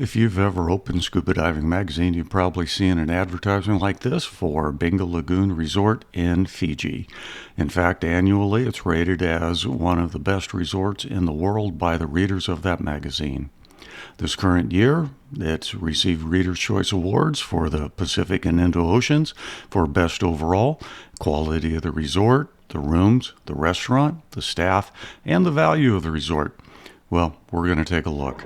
If you've ever opened Scuba Diving Magazine, you've probably seen an advertisement like this for Beqa Lagoon Resort in Fiji. In fact, annually it's rated as one of the best resorts in the world by the readers of that magazine. This current year, it's received Reader's Choice Awards for the Pacific and Indo-Oceans for Best Overall, quality of the resort, the rooms, the restaurant, the staff, and the value of the resort. Well, we're going to take a look.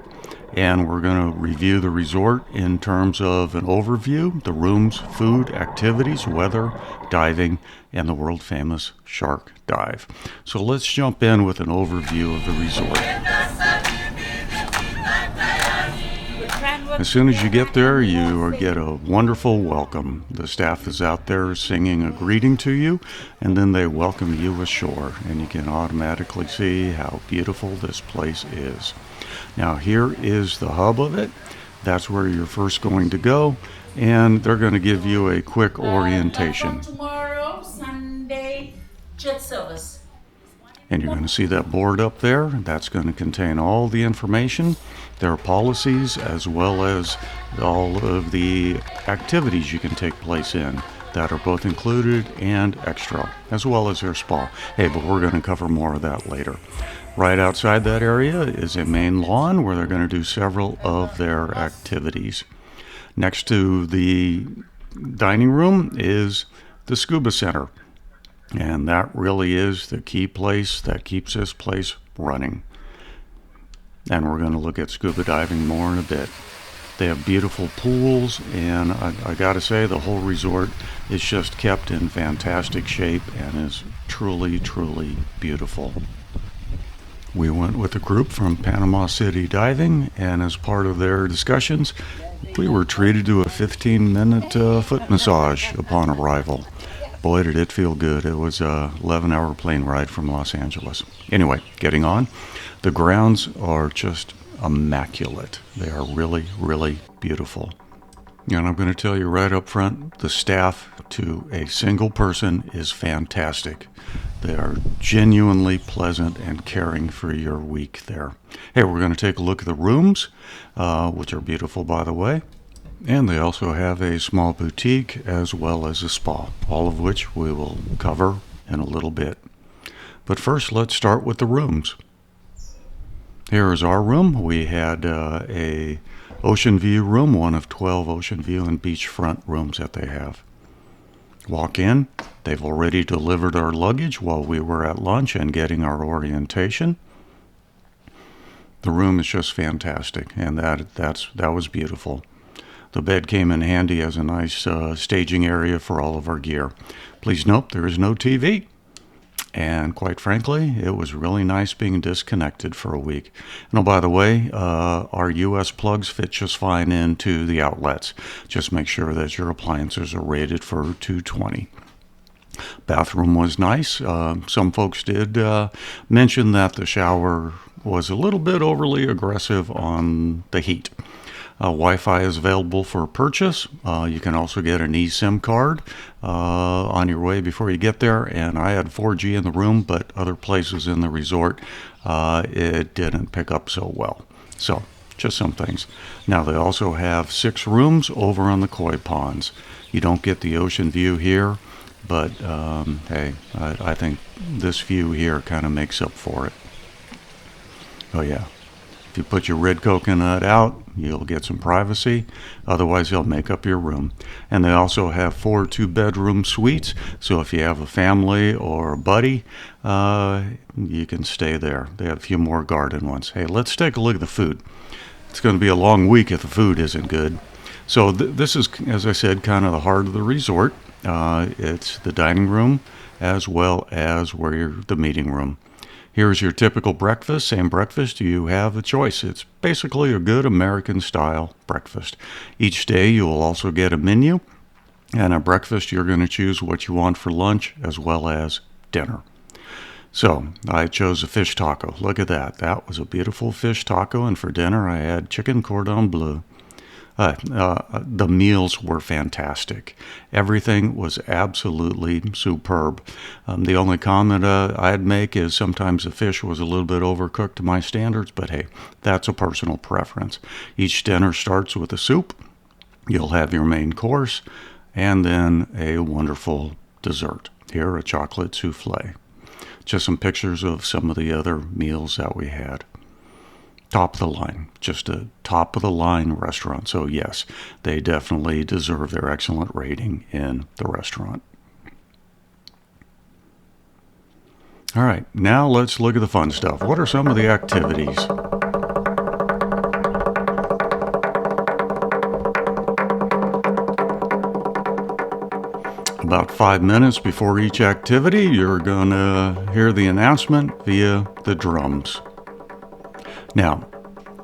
And we're going to review the resort in terms of an overview, the rooms, food, activities, weather, diving, and the world-famous shark dive. So let's jump in with an overview of the resort. As soon as you get there, you get a wonderful welcome. The staff is out there singing a greeting to you, and then they welcome you ashore, and you can automatically see how beautiful this place is. Now here is the hub of it. That's where you're first going to go, and they're going to give you a quick orientation. Tomorrow, Sunday, jet service. And you're going to see that board up there. That's going to contain all the information, their policies, as well as all of the activities you can take place in that are both included and extra, as well as their spa. Hey, but we're going to cover more of that later. Right outside that area is a main lawn where they're going to do several of their activities. Next to the dining room is the Scuba Center. And that really is the key place that keeps this place running. And we're going to look at scuba diving more in a bit. They have beautiful pools, and I got to say, the whole resort is just kept in fantastic shape and is truly, truly beautiful. We went with a group from Panama City Diving, and as part of their discussions, we were treated to a 15-minute foot massage upon arrival. Boy, did it feel good. It was an 11-hour plane ride from Los Angeles. Anyway, getting on. The grounds are just immaculate. They are really, really beautiful. And I'm going to tell you right up front, the staff to a single person is fantastic. They are genuinely pleasant and caring for your week there. Hey, we're going to take a look at the rooms, which are beautiful, by the way. And they also have a small boutique as well as a spa, all of which we will cover in a little bit. But first, let's start with the rooms. Here is our room. We had a ocean view room, one of 12 ocean view and beachfront rooms that they have. Walk in. They've already delivered our luggage while we were at lunch and getting our orientation. The room is just fantastic, and that was beautiful. The bed came in handy as a nice staging area for all of our gear. Please note there is no TV. And quite frankly, it was really nice being disconnected for a week. And oh, by the way, our US plugs fit just fine into the outlets. Just make sure that your appliances are rated for 220. Bathroom was nice. Some folks did mention that the shower was a little bit overly aggressive on the heat. Wi-Fi is available for purchase. You can also get an eSIM card on your way before you get there. And I had 4G in the room, but other places in the resort, it didn't pick up so well. So, just some things. Now, they also have 6 rooms over on the koi ponds. You don't get the ocean view here, but hey, I think this view here kind of makes up for it. Oh, yeah. If you put your red coconut out, you'll get some privacy. Otherwise, they'll make up your room. And they also have 4 2-bedroom suites. So if you have a family or a buddy, you can stay there. They have a few more garden ones. Hey, let's take a look at the food. It's going to be a long week if the food isn't good. So this is, as I said, kind of the heart of the resort. It's the dining room as well as the meeting room. Here's your typical breakfast. Same breakfast, you have a choice. It's basically a good American-style breakfast. Each day you will also get a menu, and at breakfast you're going to choose what you want for lunch as well as dinner. So I chose a fish taco. Look at that. That was a beautiful fish taco, and for dinner I had chicken cordon bleu. The meals were fantastic. Everything was absolutely superb. The only comment I'd make is sometimes the fish was a little bit overcooked to my standards, but hey, that's a personal preference. Each dinner starts with a soup. You'll have your main course, and then a wonderful dessert. Here, a chocolate souffle. Just some pictures of some of the other meals that we had. Top of the line, just a top of the line restaurant. So yes, they definitely deserve their excellent rating in the restaurant. All right, now let's look at the fun stuff. What are some of the activities? About 5 minutes before each activity, you're going to hear the announcement via the drums. Now,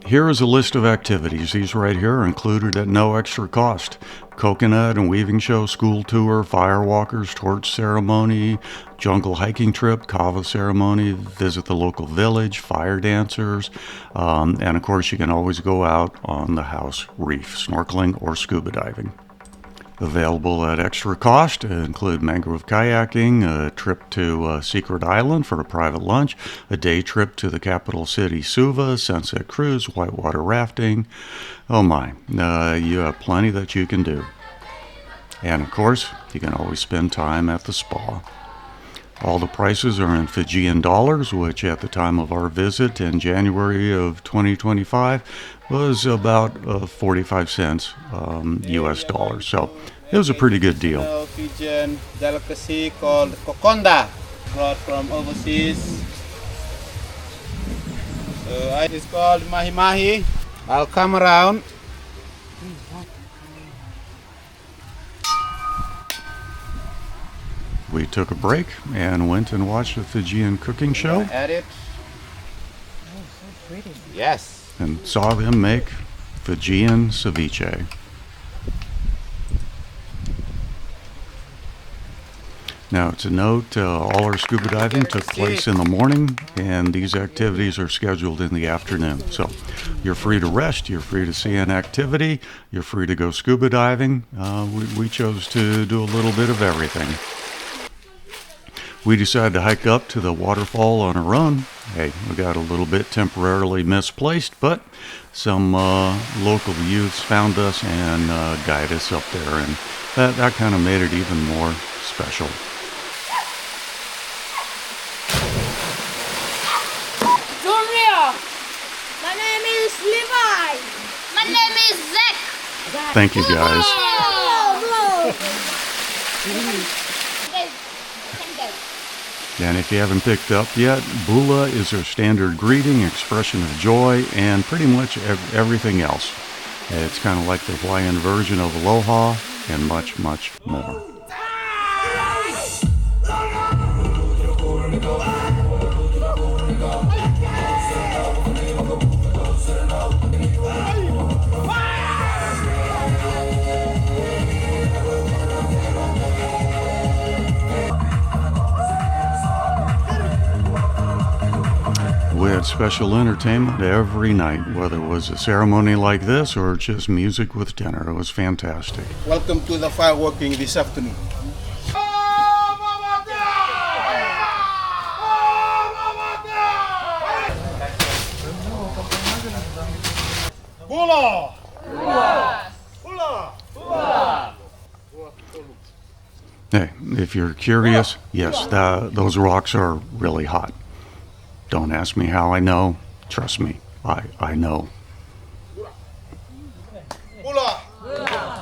here is a list of activities. These right here are included at no extra cost. Coconut and weaving show, school tour, firewalkers, torch ceremony, jungle hiking trip, kava ceremony, visit the local village, fire dancers, and of course you can always go out on the house reef, snorkeling or scuba diving. Available at extra cost include mangrove kayaking, a trip to Secret Island for a private lunch, a day trip to the capital city Suva, sunset cruise, whitewater rafting. Oh my, you have plenty that you can do. And of course, you can always spend time at the spa. All the prices are in Fijian dollars, which at the time of our visit in January of 2025 was about 45 cents US dollars. So it was a pretty good deal. Fijian delicacy called kokonda, brought from overseas. It's called mahi mahi. I'll come around. We took a break and went and watched a Fijian cooking show. Add it. Oh, so pretty. Yes. And saw them make Fijian ceviche. Now, to note, all our scuba diving took place in the morning, and these activities are scheduled in the afternoon. So you're free to rest, you're free to see an activity, you're free to go scuba diving. We chose to do a little bit of everything. We decided to hike up to the waterfall on our own. Hey, we got a little bit temporarily misplaced, but some local youths found us and guided us up there, and that kind of made it even more special. Junior, my name is Levi. My name is Zach. Thank you, guys. And if you haven't picked up yet, Bula is their standard greeting, expression of joy, and pretty much everything else. It's kind of like the Hawaiian version of aloha and much, much more. We had special entertainment every night, whether it was a ceremony like this or just music with dinner. It was fantastic. Welcome to the fireworking this afternoon. Bula! Bula! Bula! Bula! Hey, if you're curious, yes, those rocks are really hot. Don't ask me how I know. Trust me, I know. Bula! Bula!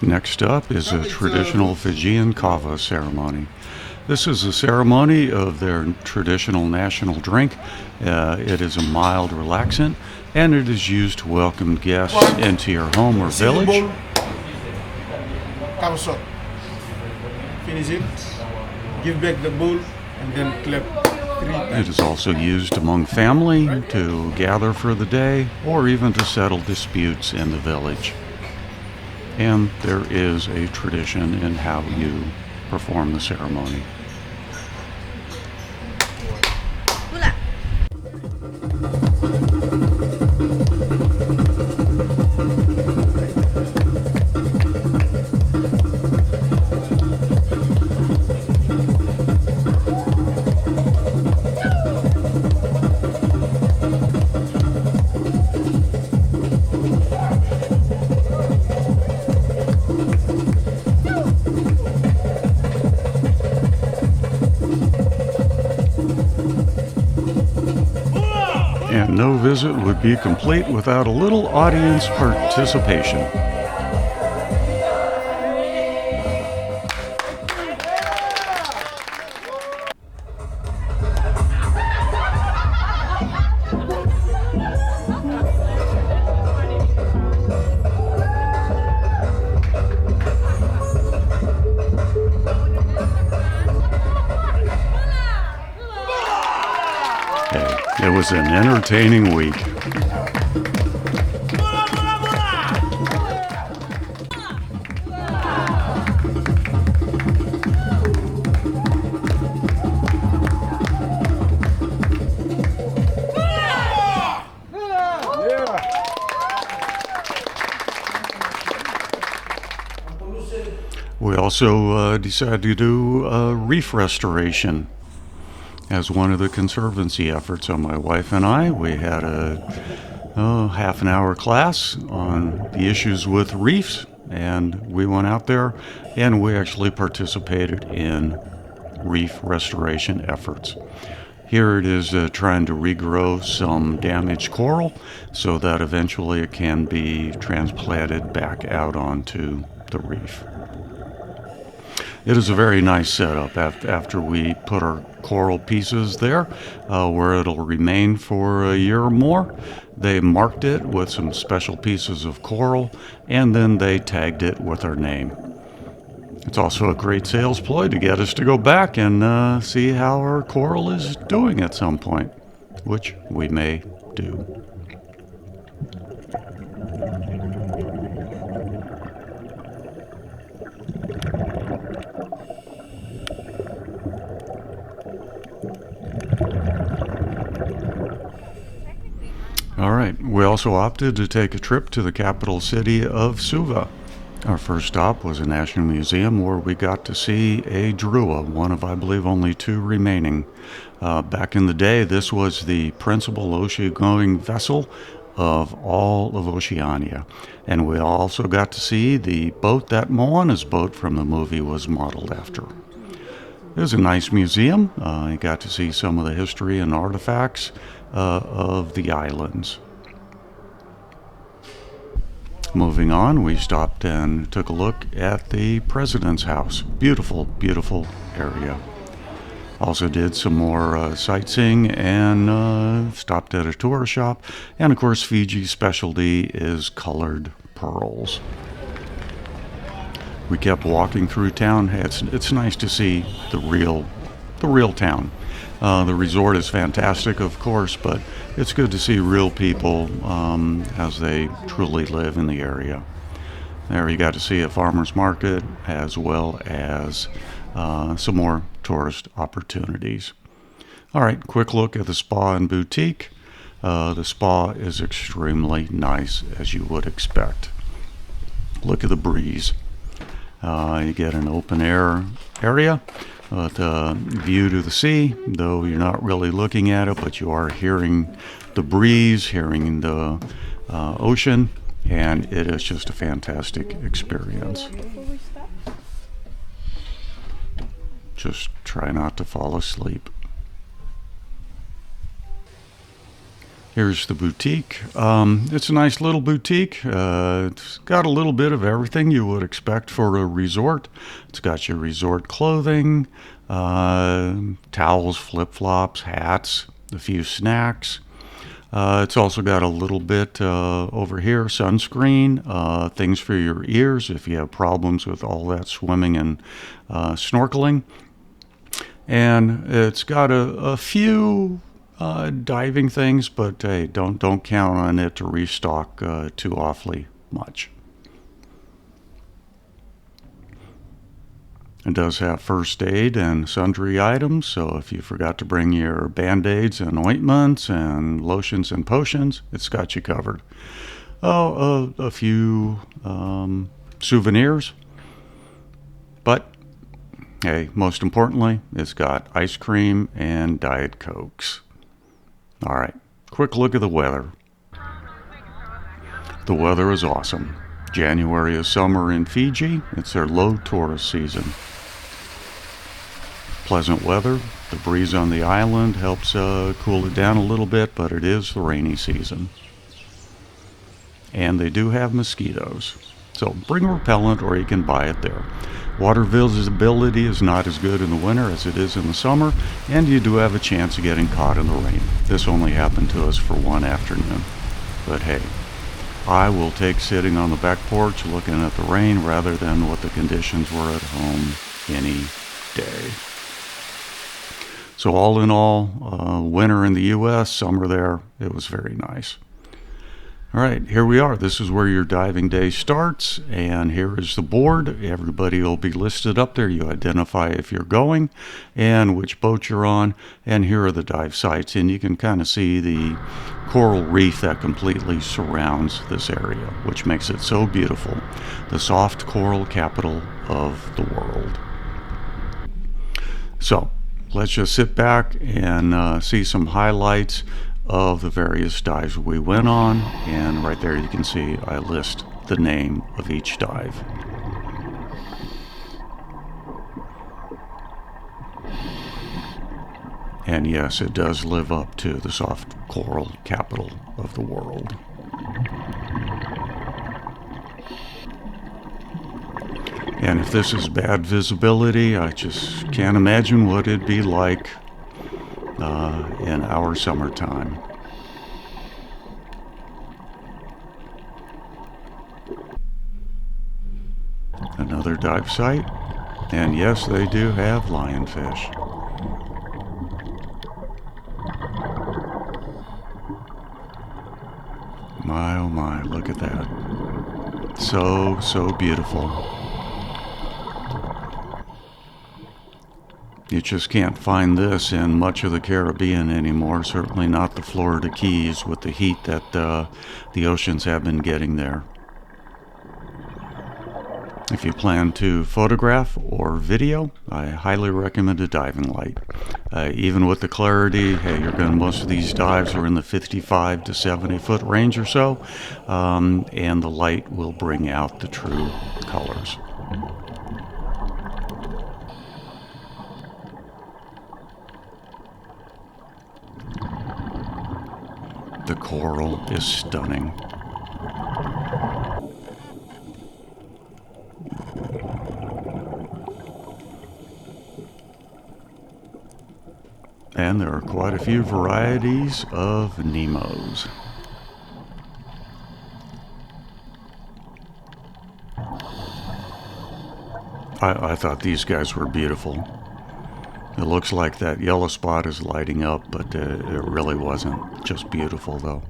Next up is a traditional Fijian kava ceremony. This is a ceremony of their traditional national drink. It is a mild relaxant, and it is used to welcome guests into your home or village. Come shot. Finish it. Give back the bowl, and then clap 3 times. It is also used among family to gather for the day or even to settle disputes in the village. and there is a tradition in how you perform the ceremony. Bula. And no visit would be complete without a little audience participation. Hey, it was an entertaining week. We also decided to do reef restoration as one of the conservancy efforts. So my wife and I, we had a half an hour class on the issues with reefs, and we went out there and we actually participated in reef restoration efforts. Here it is trying to regrow some damaged coral so that eventually it can be transplanted back out onto the reef. It is a very nice setup after we put our coral pieces there, where it'll remain for a year or more. They marked it with some special pieces of coral, and then they tagged it with our name. It's also a great sales ploy to get us to go back and see how our coral is doing at some point, which we may do. All right, we also opted to take a trip to the capital city of Suva. Our first stop was a national museum where we got to see a drua, one of, I believe, only two remaining. Back in the day, this was the principal ocean-going vessel of all of Oceania. And we also got to see the boat that Moana's boat from the movie was modeled after. It was a nice museum. You got to see some of the history and artifacts of the islands. Moving on, we stopped and took a look at the President's House. Beautiful, beautiful area. Also did some more sightseeing and stopped at a tourist shop. And of course, Fiji's specialty is colored pearls. We kept walking through town. It's nice to see the real town. The resort is fantastic, of course, but it's good to see real people as they truly live in the area. There you got to see a farmer's market as well as some more tourist opportunities. All right, quick look at the spa and boutique. The spa is extremely nice, as you would expect. Look at the breeze. You get an open air area with a view to the sea, though you're not really looking at it, but you are hearing the breeze, hearing the ocean, and it is just a fantastic experience. Just try not to fall asleep. Here's the boutique. It's a nice little boutique. It's got a little bit of everything you would expect for a resort. It's got your resort clothing, towels, flip-flops, hats, a few snacks. It's also got a little bit over here, sunscreen, things for your ears if you have problems with all that swimming and snorkeling. And it's got a few diving things, but hey, don't count on it to restock too awfully much. It does have first aid and sundry items, so if you forgot to bring your band-aids and ointments and lotions and potions, it's got you covered. Oh, a few souvenirs, but hey, most importantly, it's got ice cream and Diet Cokes. All right, quick look at the weather. The weather is awesome. January is summer in Fiji. It's their low tourist season. Pleasant weather. The breeze on the island helps cool it down a little bit, but it is the rainy season. And they do have mosquitoes. So bring repellent or you can buy it there. Water visibility is not as good in the winter as it is in the summer, and you do have a chance of getting caught in the rain. This only happened to us for one afternoon. But hey, I will take sitting on the back porch looking at the rain rather than what the conditions were at home any day. So all in all, winter in the U.S., summer there, it was very nice. All right, here we are. This is where your diving day starts, and here is the board. Everybody will be listed up there. You identify if you're going and which boat you're on, and here are the dive sites, and you can kind of see the coral reef that completely surrounds this area, which makes it so beautiful. The soft coral capital of the world. So let's just sit back and see some highlights of the various dives we went on, and right there you can see I list the name of each dive. And yes, it does live up to the soft coral capital of the world. And if this is bad visibility, I just can't imagine what it'd be like in our summertime. Another dive site, and yes, they do have lionfish. My oh my, look at that. So beautiful. You just can't find this in much of the Caribbean anymore, certainly not the Florida Keys with the heat that the oceans have been getting there. If you plan to photograph or video, I highly recommend a diving light. Even with the clarity, hey, most of these dives are in the 55 to 70 foot range or so, and the light will bring out the true colors. The coral is stunning. And there are quite a few varieties of Nemos. I thought these guys were beautiful. It looks like that yellow spot is lighting up, but it really wasn't. Just beautiful, though.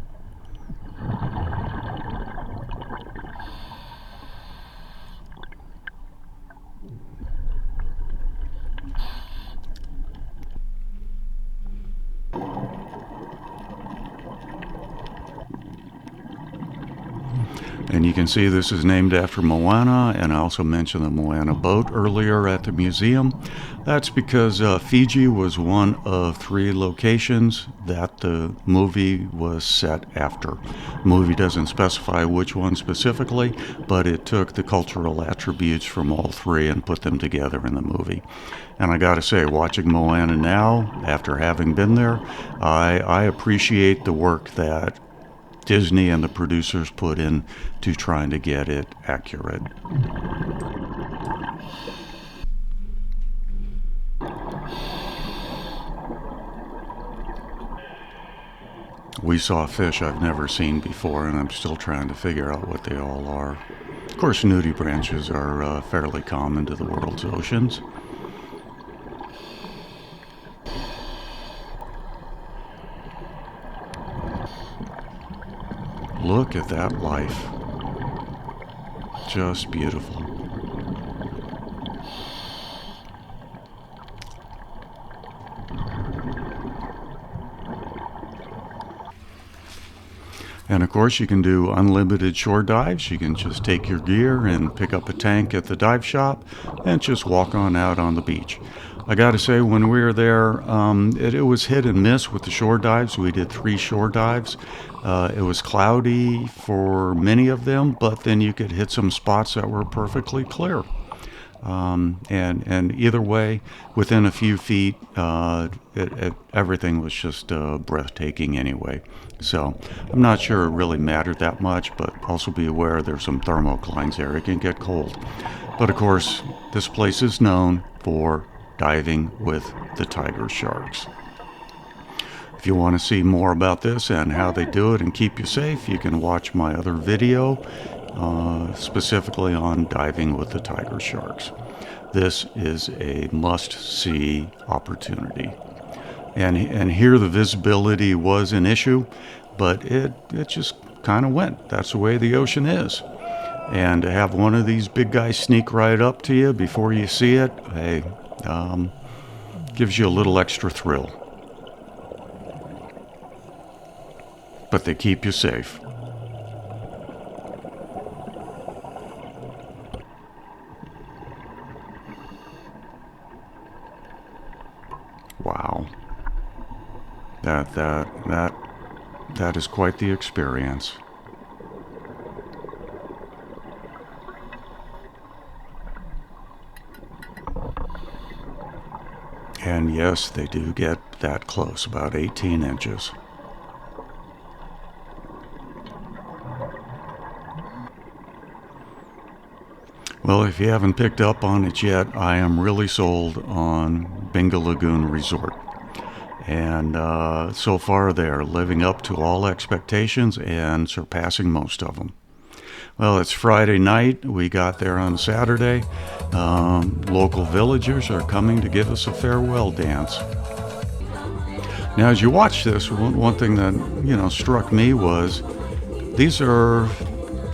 And you can see this is named after Moana, and I also mentioned the Moana boat earlier at the museum. That's because Fiji was one of 3 locations that the movie was set after. The movie doesn't specify which one specifically, but it took the cultural attributes from all 3 and put them together in the movie. And I gotta say, watching Moana now, after having been there, I appreciate the work that Disney and the producers put in to trying to get it accurate. We saw fish I've never seen before, and I'm still trying to figure out what they all are. Of course, nudibranches are fairly common to the world's oceans. Look at that life. Just beautiful. And of course, you can do unlimited shore dives. You can just take your gear and pick up a tank at the dive shop and just walk on out on the beach. I got to say, when we were there, it was hit and miss with the shore dives. We did 3 shore dives. It was cloudy for many of them, but then you could hit some spots that were perfectly clear. And either way, within a few feet, everything was just breathtaking anyway. So I'm not sure it really mattered that much, but also be aware there's some thermoclines there. It can get cold. But of course, this place is known for diving with the tiger sharks. If you want to see more about this and how they do it and keep you safe, you can watch my other video specifically on diving with the tiger sharks. This is a must-see opportunity. And here the visibility was an issue, but it just kind of went. That's the way the ocean is. And to have one of these big guys sneak right up to you before you see it, hey, gives you a little extra thrill. But they keep you safe. Wow. That is quite the experience. And yes, they do get that close, about 18 inches. Well, if you haven't picked up on it yet, I am really sold on Beqa Lagoon Resort. And so far they're living up to all expectations and surpassing most of them. Well, it's Friday night. We got there on Saturday. Local villagers are coming to give us a farewell dance. Now, as you watch this, one thing that struck me was these are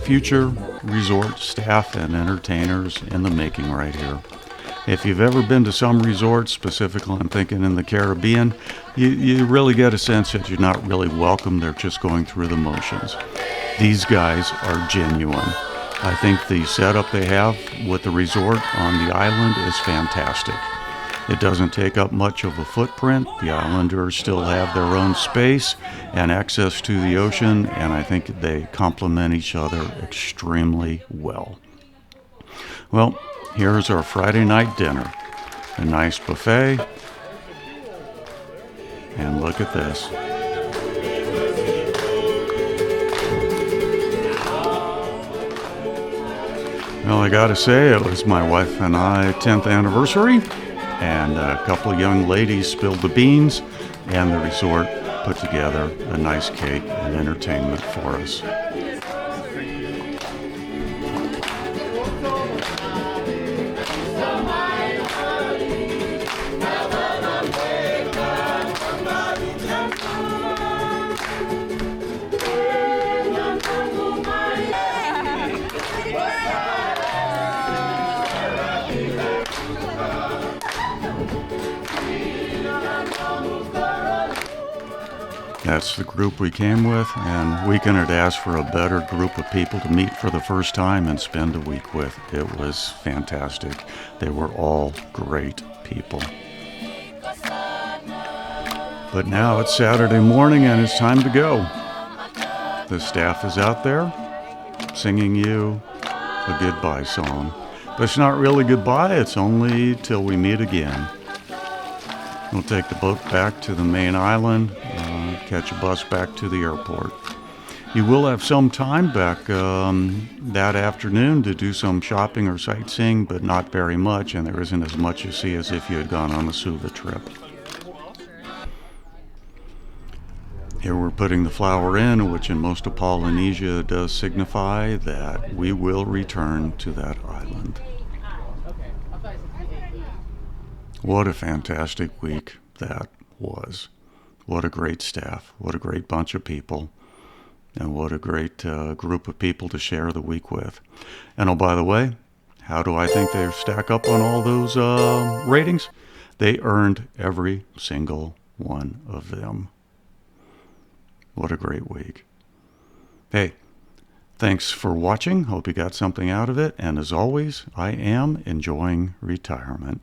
future resort staff and entertainers in the making right here. If you've ever been to some resorts, specifically I'm thinking in the Caribbean, you really get a sense that you're not really welcome. They're just going through the motions. These guys are genuine. I think the setup they have with the resort on the island is fantastic. It doesn't take up much of a footprint. The islanders still have their own space and access to the ocean, and I think they complement each other extremely well. Well, here's our Friday night dinner. A nice buffet. And look at this. Well, I gotta say, it was my wife and I 10th anniversary, and a couple of young ladies spilled the beans, and the resort put together a nice cake and entertainment for us. That's the group we came with, and we couldn't ask for a better group of people to meet for the first time and spend a week with. It was fantastic. They were all great people. But now it's Saturday morning and it's time to go. The staff is out there singing you a goodbye song. But it's not really goodbye, it's only till we meet again. We'll take the boat back to the main island, catch a bus back to the airport. You will have some time back that afternoon to do some shopping or sightseeing, but not very much, and there isn't as much to see as if you had gone on a Scuba trip. Here we're putting the flower in, which in most of Polynesia does signify that we will return to that island. What a fantastic week that was. What a great staff. What a great bunch of people. And what a great group of people to share the week with. And oh, by the way, how do I think they stack up on all those ratings? They earned every single one of them. What a great week. Hey, thanks for watching. Hope you got something out of it. And as always, I am enjoying retirement.